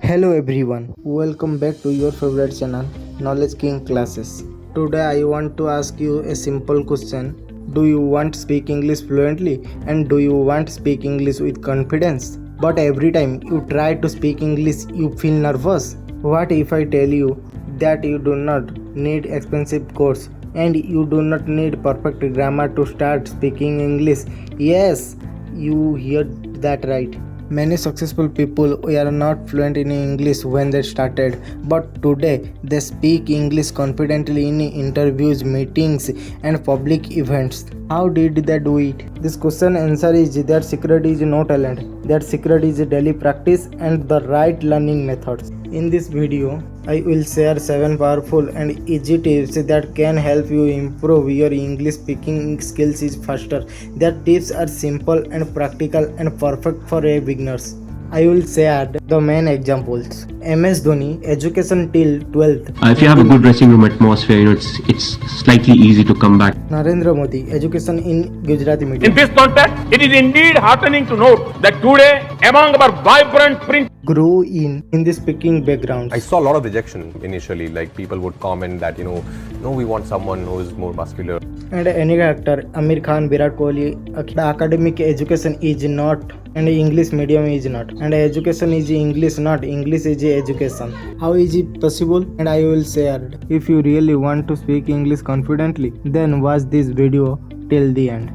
Hello everyone, welcome back to your favorite channel, Knowledge King Classes. Today I want to ask you a simple question. Do you want to speak English fluently and do you want to speak English with confidence? But every time you try to speak English, you feel nervous. What if I tell you that you do not need expensive course and you do not need perfect grammar to start speaking English? Yes, you heard that right. Many successful people were not fluent in English when they started, but today they speak English confidently in interviews, meetings, and public events. How did they do it? This question answer is their secret is no talent. Their secret is daily practice and the right learning methods. In this video, I will share 7 powerful and easy tips that can help you improve your English speaking skills faster. Their tips are simple and practical and perfect for a beginners. I will share the main examples. MS Dhoni, education till 12th. If you have a good dressing room atmosphere, it's slightly easy to come back. Narendra Modi, education in Gujarati medium. In this context, it is indeed heartening to note that today, among our vibrant print Grow in the speaking background. I saw a lot of rejection initially, like people would comment that, no, we want someone who is more muscular. And any actor, Amir Khan, Virat Kohli, the academic education is not and English medium is not. And education is English, not English is education. How is it possible? And I will share. If you really want to speak English confidently, then watch this video till the end.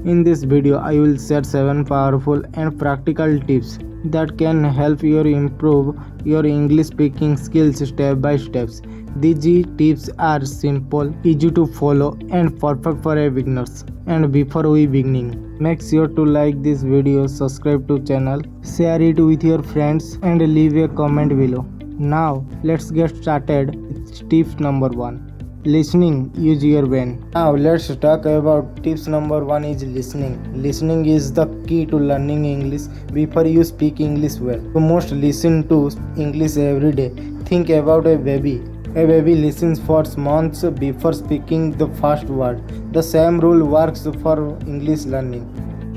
In this video, I will share 7 powerful and practical tips that can help you improve your English speaking skills step by steps. These tips are simple, easy to follow and perfect for beginners. And before we begin, make sure to like this video, subscribe to channel, share it with your friends and leave a comment below. Now let's get started with tips number 1. Listening, use your brain. Now let's talk about tips number 1 is listening. Listening is the key to learning English before you speak English well. You must listen to English every day. Think about a baby. A baby listens for months before speaking the first word. The same rule works for English learning.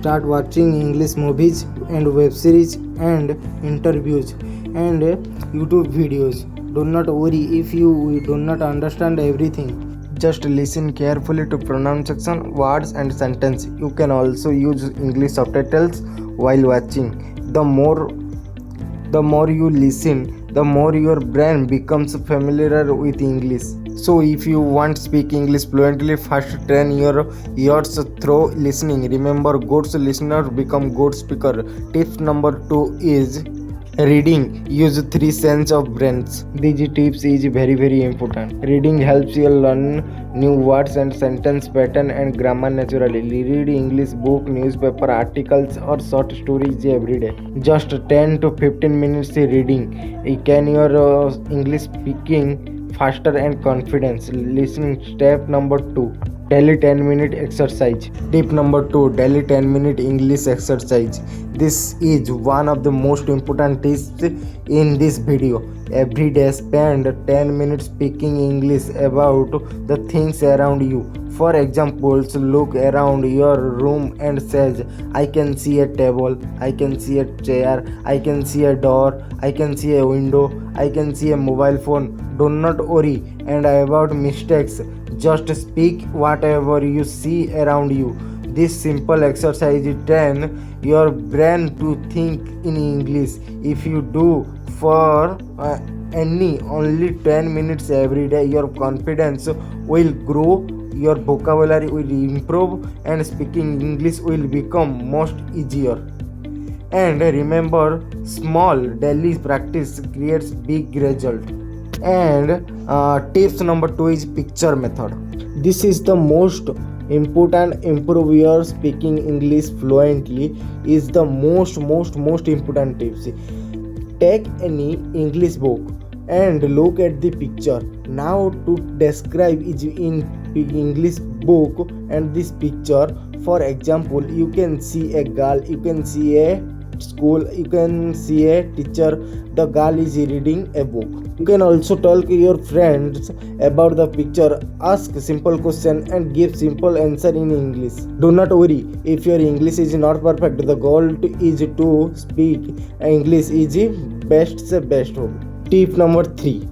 Start watching English movies and web series and interviews and YouTube videos. Do not worry if you do not understand everything. Just listen carefully to pronunciation, words and sentence. You can also use English subtitles while watching. The more you listen, the more your brain becomes familiar with English. So if you want to speak English fluently, first train your ears through listening. Remember, good listener become good speaker. Tip number 2 is reading. Use 3 sense of brains. These tips is very important. Reading helps you learn new words and sentence pattern and grammar naturally. Read English book, newspaper articles or short stories every day. Just 10 to 15 minutes reading. It can your English speaking faster and confidence. Listening. Step number 2. Daily 10-minute exercise. Tip number 2. Daily 10-minute English exercise. This is one of the most important tips in this video. Every day spend 10 minutes speaking English about the things around you. For example, look around your room and says, I can see a table, I can see a chair, I can see a door, I can see a window, I can see a mobile phone. Do not worry and about mistakes. Just speak whatever you see around you. This simple exercise trains your brain to think in English. If you do for only 10 minutes every day, your confidence will grow, your vocabulary will improve and speaking English will become most easier. And remember, small daily practice creates big result. And tips number 2 is picture method. This is the most important. Improve your speaking English fluently is the most important tips. Take any English book and look at the picture. Now to describe is in English book and this picture. For example, you can see a girl, you can see a school, you can see a teacher, the girl is reading a book. You can also talk to your friends about the picture, ask simple question and give simple answer in English. Do not worry if your English is not perfect. The goal is to speak English is best se best hobby. Tip number 3.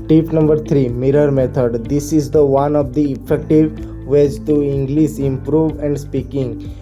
Tip number 3, mirror method. This is the one of the effective ways to English improve and speaking.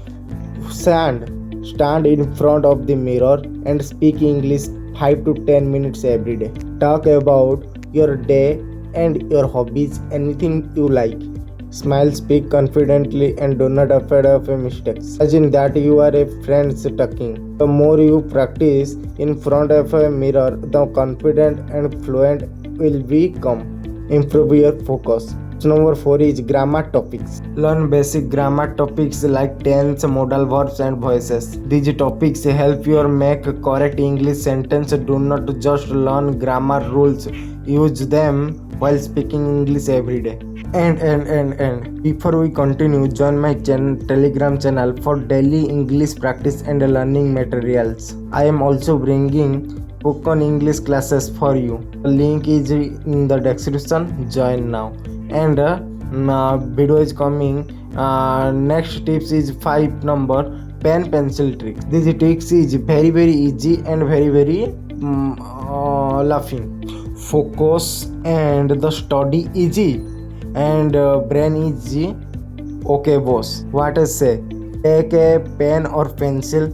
Stand in front of the mirror and speak English 5 to 10 minutes every day. Talk about your day and your hobbies, anything you like. Smile, speak confidently, and do not afraid of mistakes. Imagine that you are a friend talking. The more you practice in front of a mirror, the confident and fluent will become. Improve your focus. Number 4 is grammar topics. Learn basic grammar topics like tense, modal verbs and voices. These topics help you make correct English sentence. Do not just learn grammar rules. Use them while speaking English every day. And before we continue, join my Telegram channel for daily English practice and learning materials. I am also bringing spoken English classes for you. The link is in the description. Join now. And video is coming. Next tips is 5 number pen pencil tricks. This tricks is very easy and very laughing. Focus and the study easy and brain easy. Okay boss, what I say? Take a pen or pencil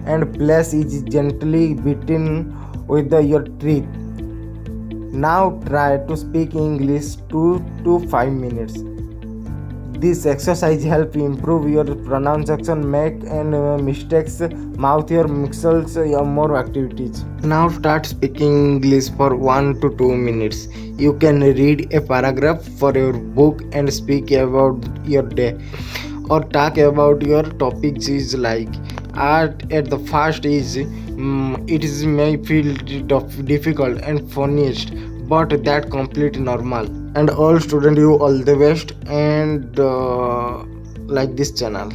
and place it gently between with your teeth. Now try to speak English 2 to 5 minutes. This exercise help improve your pronunciation, make and mistakes, mouth your muscles, more activities. Now start speaking English for 1 to 2 minutes. You can read a paragraph for your book and speak about your day or talk about your topics is like at the first is it is may feel difficult and funniest, but that completely normal. And all student, you all the best and like this channel.